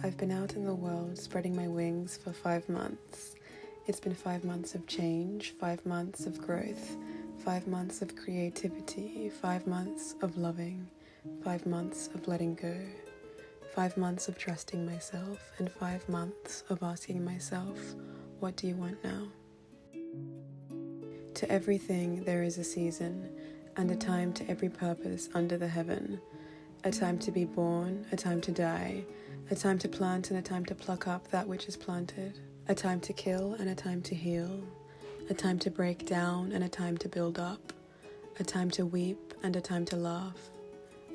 I've been out in the world spreading my wings for 5 months. It's been 5 months of change, 5 months of growth, 5 months of creativity, 5 months of loving, 5 months of letting go, 5 months of trusting myself, and 5 months of asking myself, what do you want now? To everything there is a season, and a time to every purpose under the heaven. A time to be born, a time to die, a time to plant and a time to pluck up that which is planted, a time to kill and a time to heal, a time to break down and a time to build up, a time to weep and a time to laugh,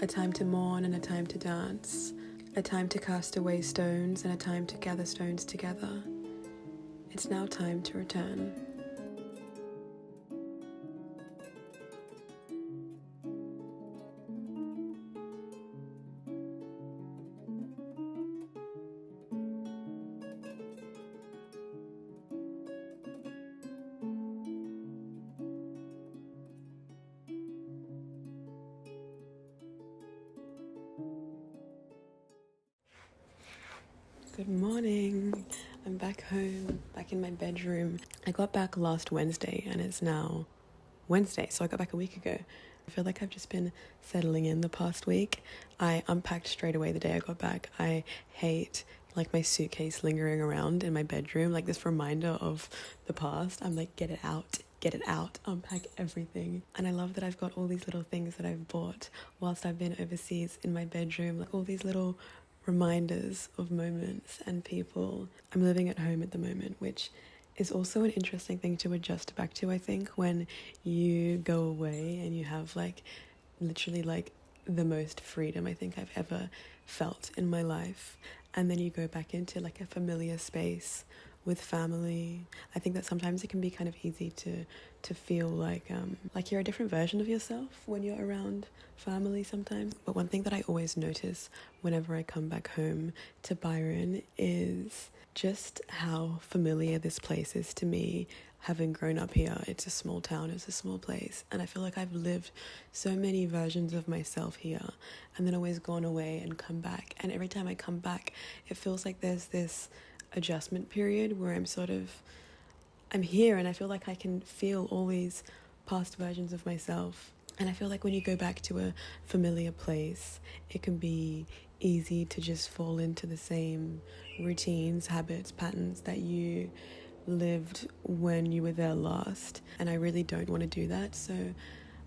a time to mourn and a time to dance, a time to cast away stones and a time to gather stones together. It's now time to return. Good morning. I'm back home, back in my bedroom. I got back last Wednesday and it's now Wednesday, so I got back a week ago. I feel like I've just been settling in the past week. I unpacked straight away the day I got back. I hate my suitcase lingering around in my bedroom, like this reminder of the past. I'm like, get it out, unpack everything. And I love that I've got all these little things that I've bought whilst I've been overseas in my bedroom, like all these little reminders of moments and people. I'm living at home at the moment, which is also an interesting thing to adjust back to, I think, when you go away and you have literally the most freedom I think I've ever felt in my life, and then you go back into a familiar space with family. I think that sometimes it can be kind of easy to feel like you're a different version of yourself when you're around family sometimes. But one thing that I always notice whenever I come back home to Byron is just how familiar this place is to me, having grown up here. It's a small town, it's a small place, and I feel like I've lived so many versions of myself here and then always gone away and come back. And every time I come back, it feels like there's this adjustment period where I'm here and I feel like I can feel all these past versions of myself. And I feel like when you go back to a familiar place, it can be easy to just fall into the same routines, habits, patterns that you lived when you were there last. And I really don't want to do that. So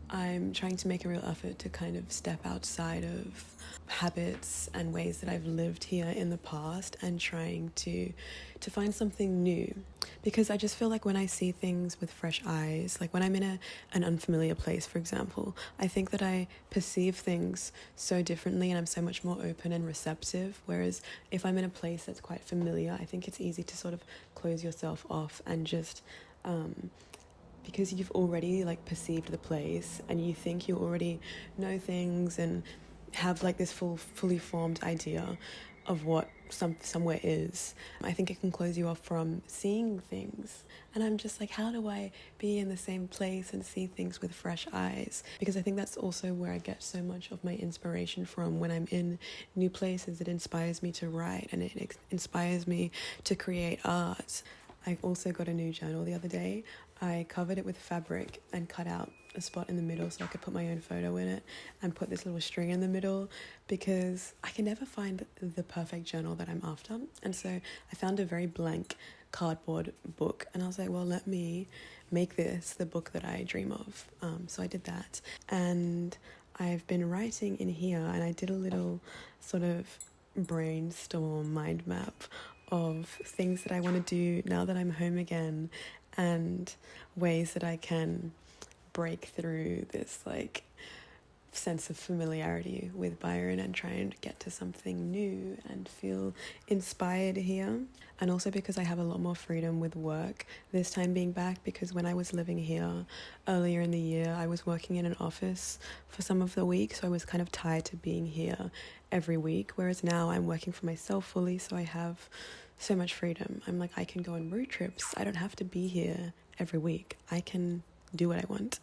I'm trying to make a real effort to kind of step outside of habits and ways that I've lived here in the past and trying to find something new. Because I just feel like when I see things with fresh eyes, like when I'm in an unfamiliar place, for example, I think that I perceive things so differently and I'm so much more open and receptive. Whereas if I'm in a place that's quite familiar, I think it's easy to sort of close yourself off and just because you've already perceived the place and you think you already know things and have this fully formed idea of what somewhere is. I think it can close you off from seeing things. And I'm just like, how do I be in the same place and see things with fresh eyes? Because I think that's also where I get so much of my inspiration from. When I'm in new places, it inspires me to write and it inspires me to create art. I also got a new journal the other day. I covered it with fabric and cut out a spot in the middle so I could put my own photo in it and put this little string in the middle, because I can never find the perfect journal that I'm after. And so I found a very blank cardboard book and I was like, well, let me make this the book that I dream of. So I did that, and I've been writing in here, and I did a little sort of brainstorm mind map of things that I want to do now that I'm home again, and ways that I can break through this sense of familiarity with Byron and try and get to something new and feel inspired here. And also because I have a lot more freedom with work this time being back, because when I was living here earlier in the year, I was working in an office for some of the week, so I was kind of tied to being here every week, whereas now I'm working for myself fully, so I have so much freedom. I'm like, I can go on road trips. I don't have to be here every week. I can do what I want.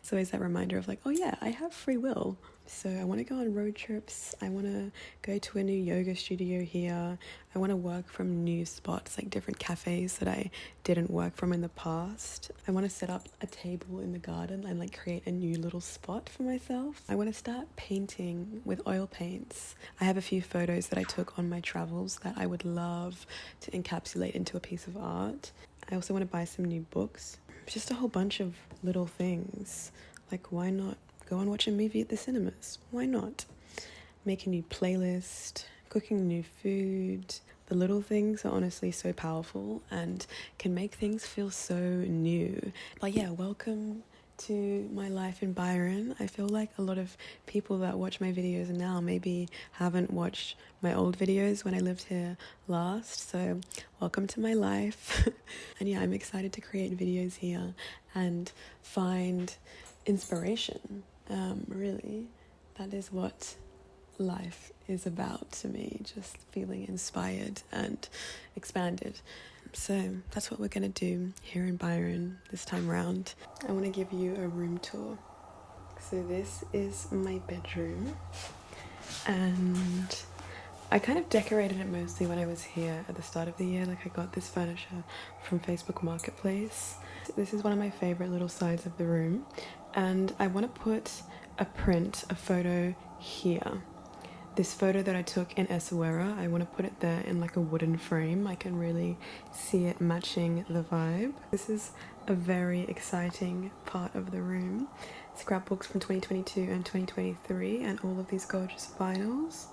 So it's that reminder of oh yeah, I have free will. So I want to go on road trips. I want to go to a new yoga studio here. I want to work from new spots, like different cafes that I didn't work from in the past. I want to set up a table in the garden and like create a new little spot for myself. I want to start painting with oil paints. I have a few photos that I took on my travels that I would love to encapsulate into a piece of art. I also want to buy some new books. Just a whole bunch of little things. Like, why not go and watch a movie at the cinemas? Why not? Make a new playlist, cooking new food. The little things are honestly so powerful and can make things feel so new. But yeah, welcome to my life in Byron. I feel like a lot of people that watch my videos now maybe haven't watched my old videos when I lived here last. So welcome to my life. And yeah, I'm excited to create videos here and find inspiration. Really, that is what life is about to me, just feeling inspired and expanded. So that's what we're gonna do here in Byron this time round. I want to give you a room tour. So this is my bedroom, and I kind of decorated it mostly when I was here at the start of the year. Like, I got this furniture from Facebook Marketplace. This is one of my favorite little sides of the room, and I want to put a photo here. This photo that I took in Essaouira, I want to put it there in like a wooden frame. I can really see it matching the vibe. This is a very exciting part of the room. Scrapbooks from 2022 and 2023, and all of these gorgeous vinyls.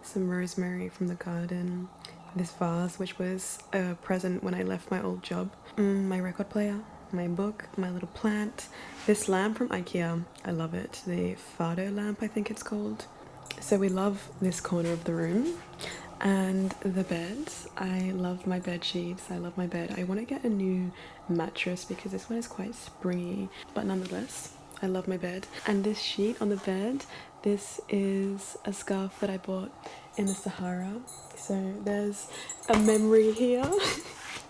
Some rosemary from the garden. This vase, which was a present when I left my old job. My record player, my book, my little plant. This lamp from IKEA, I love it. The Fado lamp, I think it's called. So we love this corner of the room. And the beds, I love my bed sheets, I love my bed. I want to get a new mattress because this one is quite springy, but nonetheless, I love my bed. And this sheet on the bed, this is a scarf that I bought in the Sahara. So there's a memory here.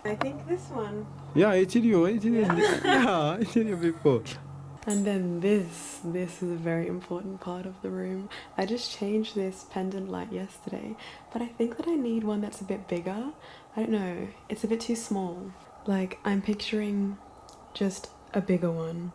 I think this one. Yeah, I tell you, yeah, I tell you before. And then this is a very important part of the room. I just changed this pendant light yesterday, but I think that I need one that's a bit bigger. I don't know, it's a bit too small. Like, I'm picturing just a bigger one.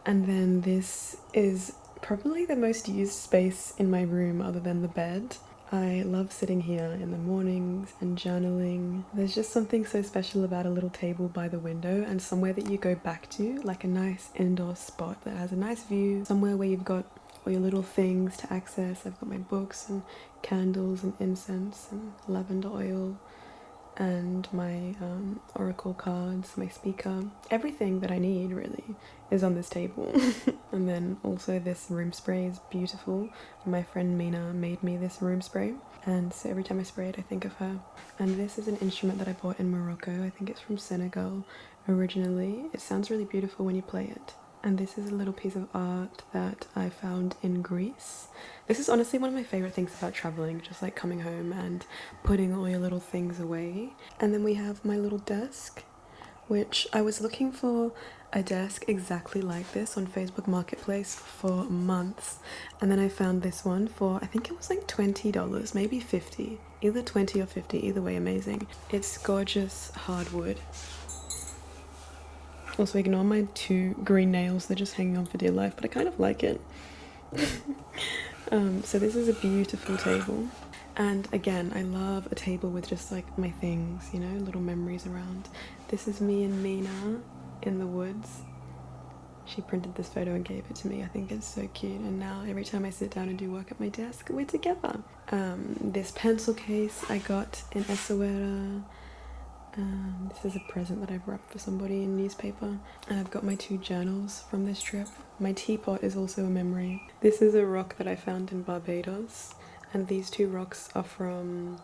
And then this is probably the most used space in my room other than the bed. I love sitting here in the mornings and journaling. There's just something so special about a little table by the window and somewhere that you go back to, like a nice indoor spot that has a nice view, somewhere where you've got all your little things to access. I've got my books and candles and incense and lavender oil and my oracle cards, my speaker. Everything that I need really is on this table. And then also this room spray is beautiful. My friend Mina made me this room spray, and so every time I spray it I think of her. And this is an instrument that I bought in Morocco. I think it's from Senegal originally. It sounds really beautiful when you play it. And this is a little piece of art that I found in Greece. This is honestly one of my favorite things about traveling, just like coming home and putting all your little things away. And then we have my little desk, which I was looking for a desk exactly like this on Facebook Marketplace for months. And then I found this one for, I think it was like $20, maybe 50, either 20 or 50, either way amazing. It's gorgeous hardwood. Also, ignore my 2 green nails, they're just hanging on for dear life, but I kind of like it. So this is a beautiful table. And again, I love a table with just like my things, you know, little memories around. This is me and Mina in the woods. She printed this photo and gave it to me. I think it's so cute. And now every time I sit down and do work at my desk, we're together. This pencil case I got in Essaouira. This is a present that I've wrapped for somebody in newspaper. And I've got my 2 journals from this trip. My teapot is also a memory. This is a rock that I found in Barbados, and these 2 rocks are from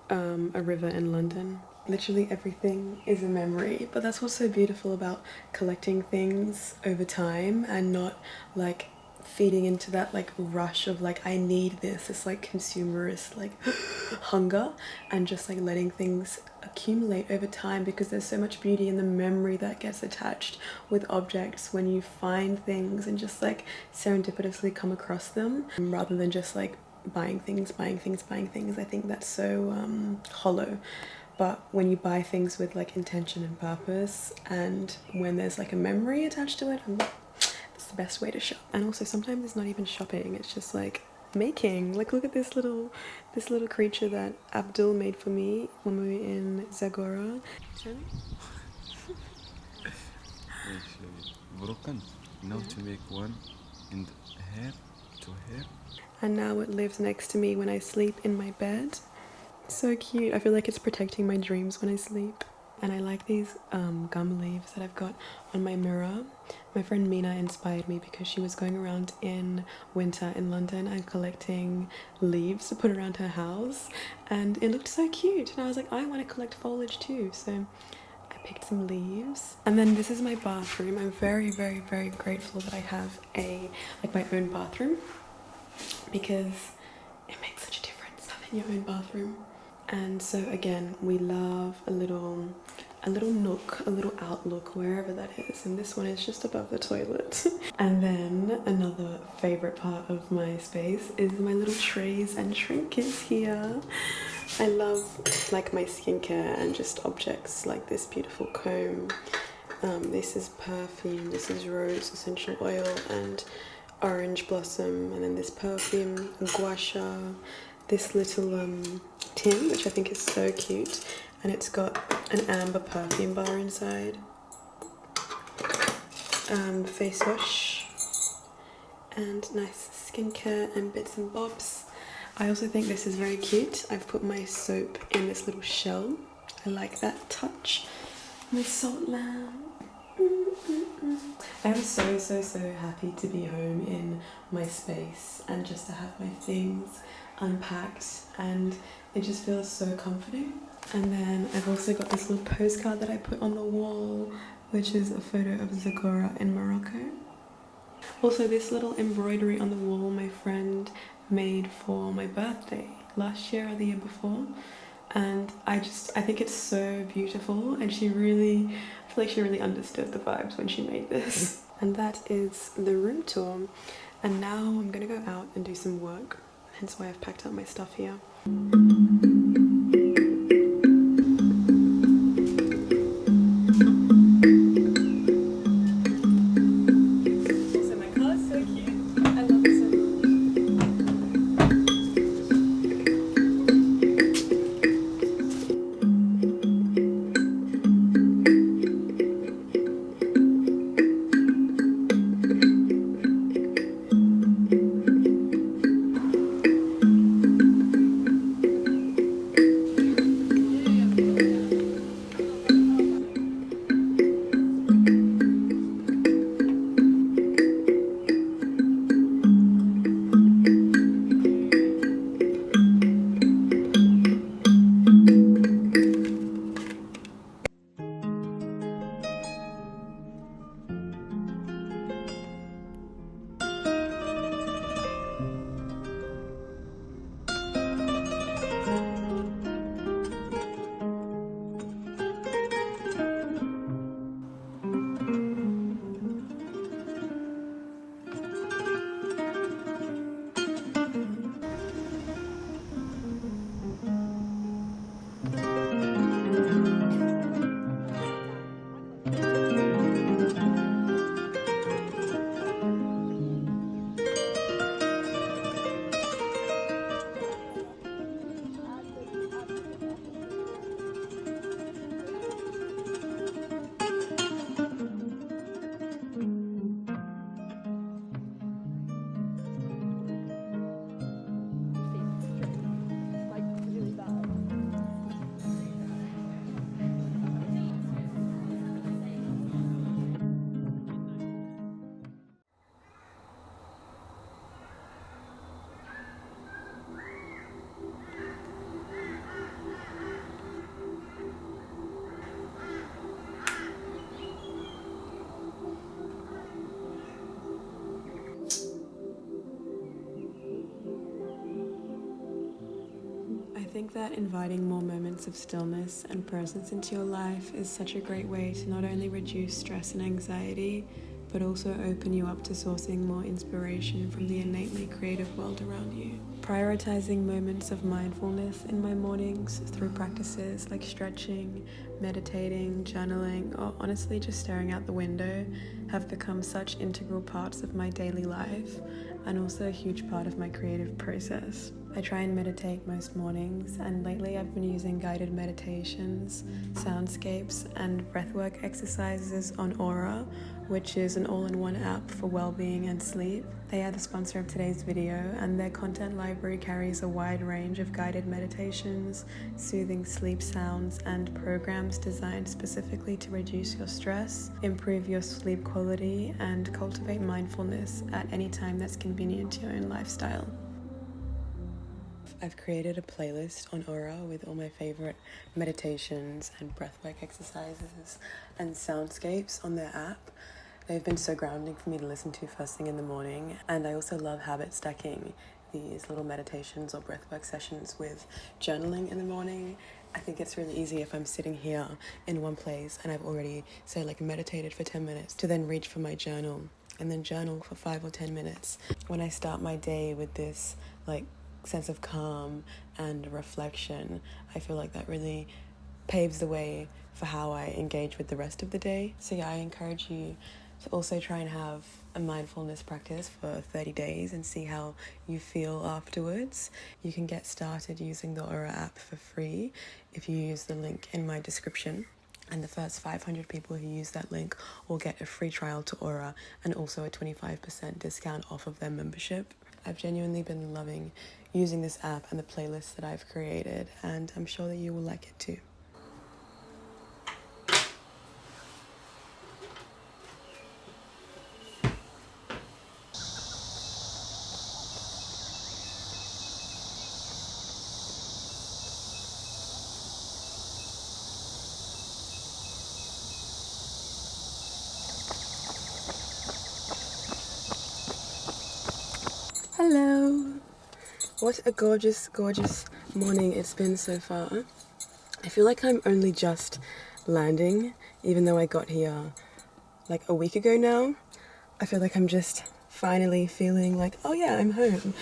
a river in London. Literally everything is a memory, but that's what's so beautiful about collecting things over time and not like feeding into that like rush of like I need this like consumerist like hunger, and just like letting things accumulate over time, because there's so much beauty in the memory that gets attached with objects when you find things and just like serendipitously come across them, rather than just like buying things. I think that's so hollow. But when you buy things with like intention and purpose, and when there's like a memory attached to it, that's the best way to shop. And also sometimes it's not even shopping, it's just like making. Like look at this little creature that Abdul made for me when we were in Zagora. Broken. Now to make one in the hair to hair. And now it lives next to me when I sleep in my bed. So cute. I feel like it's protecting my dreams when I sleep. And I like these gum leaves that I've got on my mirror. My friend Mina inspired me because she was going around in winter in London and collecting leaves to put around her house, and it looked so cute, and I was like, I want to collect foliage too, so I picked some leaves. And then this is my bathroom. I'm very, very, very grateful that I have my own bathroom, because it makes such a difference having your own bathroom. And so again, we love a little nook, a little outlook, wherever that is. And this one is just above the toilet. And then another favorite part of my space is my little trays and trinkets here. I love like my skincare and just objects like this beautiful comb. This is perfume, this is rose essential oil and orange blossom, and then this perfume, gua sha, this little tin, which I think is so cute, and it's got an amber perfume bar inside, face wash, and nice skincare and bits and bobs. I also think this is very cute. I've put my soap in this little shell. I like that touch. My salt lamp. I'm so happy to be home in my space and just to have my things unpacked, and it just feels so comforting. And then I've also got this little postcard that I put on the wall, which is a photo of Zagora in Morocco. Also this little embroidery on the wall my friend made for my birthday last year or the year before, and I think it's so beautiful, and I feel like she really understood the vibes when she made this. And that is the room tour, and now I'm gonna go out and do some work, hence why I've packed up my stuff here. think that inviting more moments of stillness and presence into your life is such a great way to not only reduce stress and anxiety, but also open you up to sourcing more inspiration from the innately creative world around you. Prioritizing moments of mindfulness in my mornings through practices like stretching, meditating, journaling, or honestly just staring out the window have become such integral parts of my daily life and also a huge part of my creative process. I try and meditate most mornings, and lately I've been using guided meditations, soundscapes, and breathwork exercises on Aura, which is an all-in-one app for well-being and sleep. They are the sponsor of today's video, and their content library carries a wide range of guided meditations, soothing sleep sounds, and programs designed specifically to reduce your stress, improve your sleep quality, and cultivate mindfulness at any time that's convenient to your own lifestyle. I've created a playlist on Aura with all my favorite meditations and breathwork exercises and soundscapes on their app. They've been so grounding for me to listen to first thing in the morning, and I also love habit stacking these little meditations or breathwork sessions with journaling in the morning. I think it's really easy if I'm sitting here in one place and I've already, say, like meditated for 10 minutes to then reach for my journal and then journal for 5 or 10 minutes. When I start my day with this like sense of calm and reflection, I feel like that really paves the way for how I engage with the rest of the day. So yeah, I encourage you to also try and have a mindfulness practice for 30 days and see how you feel afterwards. You can get started using the Aura app for free if you use the link in my description. And the first 500 people who use that link will get a free trial to Aura and also a 25% discount off of their membership. I've genuinely been loving using this app and the playlist that I've created, and I'm sure that you will like it too. Hello! What a gorgeous, gorgeous morning it's been so far. I feel like I'm only just landing, even though I got here like a week ago now. I feel like I'm just finally feeling like, oh yeah, I'm home.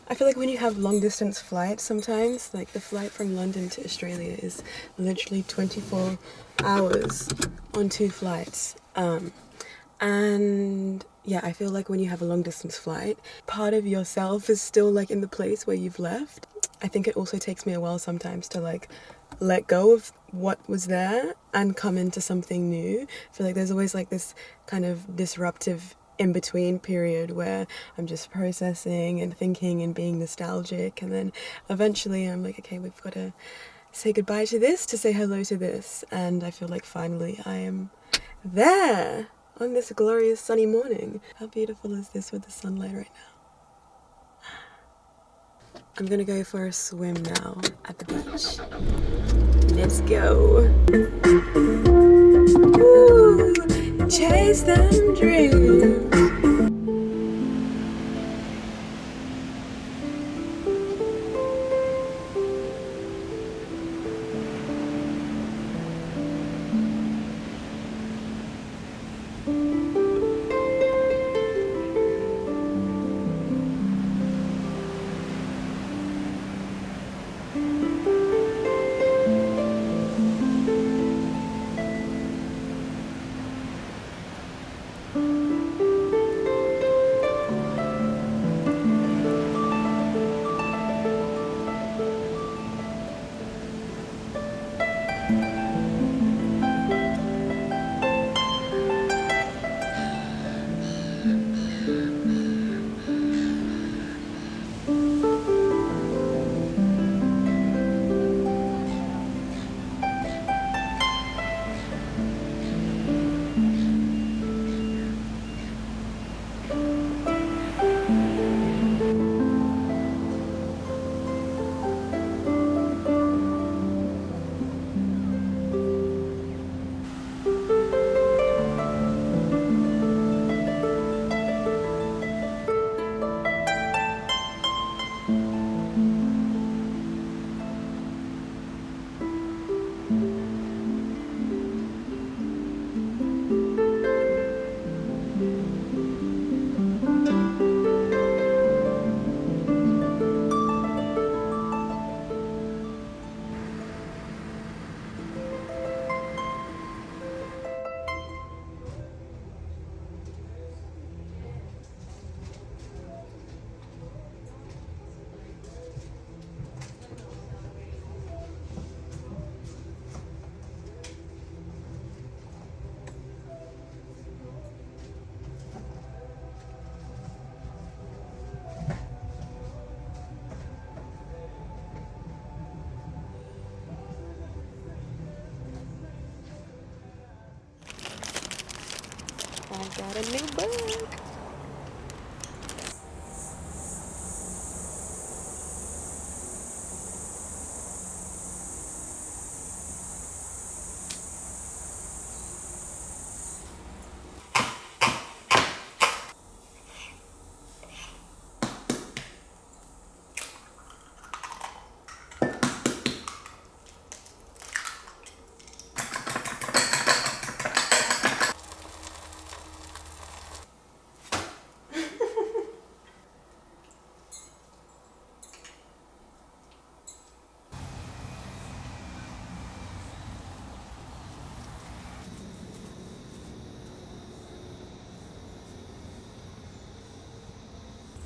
I feel like when you have long distance flights sometimes, like the flight from London to Australia is literally 24 hours on 2 flights. And yeah, I feel like when you have a long distance flight, part of yourself is still like in the place where you've left. I think it also takes me a while sometimes to like let go of what was there and come into something new. I feel like there's always like this kind of disruptive in-between period where I'm just processing and thinking and being nostalgic, and then eventually I'm like, okay, we've got to say goodbye to this to say hello to this, and I feel like finally I am there on this glorious sunny morning. How beautiful is this with the sunlight right now? I'm gonna go for a swim now at the beach. Let's go. Ooh, chase them dreams.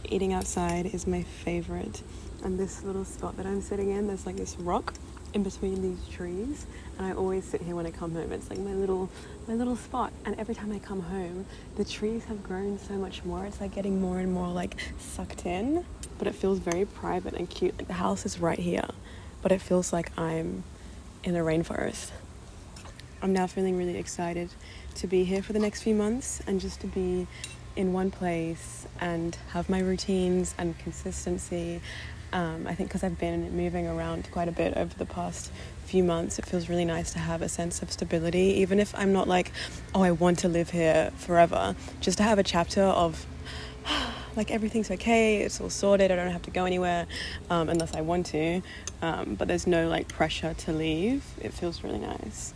Eating outside is my favorite. And this little spot that I'm sitting in, there's like this rock in between these trees, and I always sit here when I come home. It's like my little spot. And every time I come home, the trees have grown so much more. It's like getting more and more like sucked in, but it feels very private and cute. Like the house is right here, but it feels like I'm in a rainforest. I'm now feeling really excited to be here for the next few months and just to be in one place and have my routines and consistency. I think because I've been moving around quite a bit over the past few months, it feels really nice to have a sense of stability, even if I'm not like, oh, I want to live here forever. Just to have a chapter of like everything's okay, it's all sorted, I don't have to go anywhere unless I want to, but there's no like pressure to leave. It feels really nice.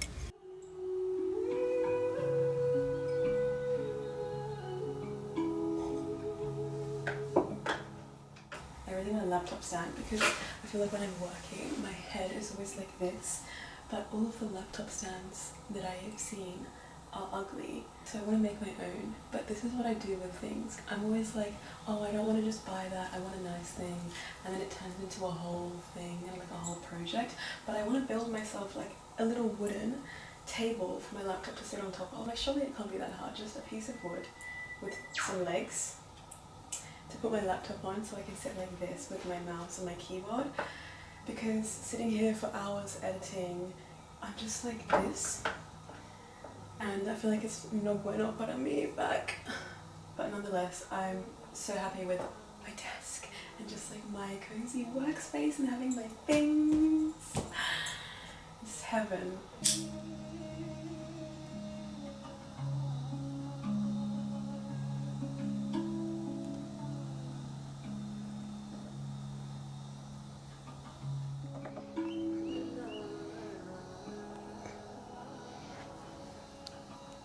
I really want a laptop stand because I feel like when I'm working, my head is always like this, but all of the laptop stands that I have seen are ugly, so I want to make my own. But this is what I do with things. I'm always like, oh, I don't want to just buy that, I want a nice thing, and then it turns into a whole thing and like a whole project. But I want to build myself like a little wooden table for my laptop to sit on top of. Like surely it can't be that hard, just a piece of wood with some legs to put my laptop on so I can sit like this with my mouse and my keyboard, because sitting here for hours editing, I'm just like this, and I feel like it's no bueno para mi back. But nonetheless, I'm so happy with my desk and just like my cozy workspace and having my things. It's heaven.